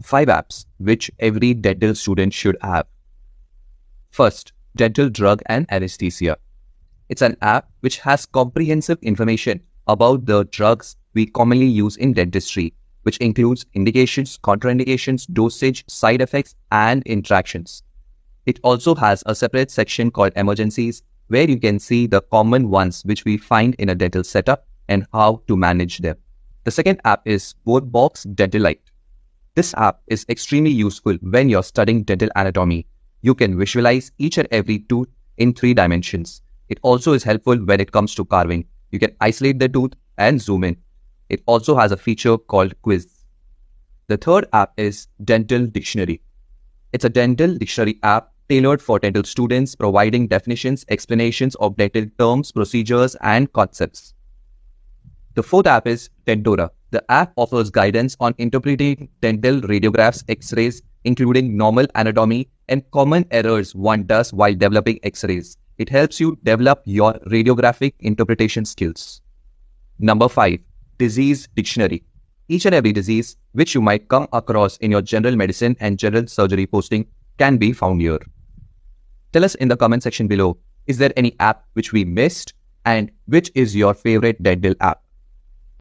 5 apps which every dental student should have. First, Dental Drug and Anesthesia. It's an app which has comprehensive information about the drugs we commonly use in dentistry, which includes indications, contraindications, dosage, side effects, and interactions. It also has a separate section called Emergencies, where you can see the common ones which we find in a dental setup and how to manage them. The second app is Boardbox Dentalite. This app is extremely useful when you're studying dental anatomy. You can visualize each and every tooth in 3 dimensions. It also is helpful when it comes to carving. You can isolate the tooth and zoom in. It also has a feature called Quiz. The third app is Dental Dictionary. It's a dental dictionary app tailored for dental students, providing definitions, explanations of dental terms, procedures, and concepts. The fourth app is Dentora. The app offers guidance on interpreting dental radiographs, x-rays, including normal anatomy and common errors one does while developing x-rays. It helps you develop your radiographic interpretation skills. Number 5. Disease Dictionary. Each and every disease which you might come across in your general medicine and general surgery posting can be found here. Tell us in the comment section below, is there any app which we missed and which is your favorite dental app?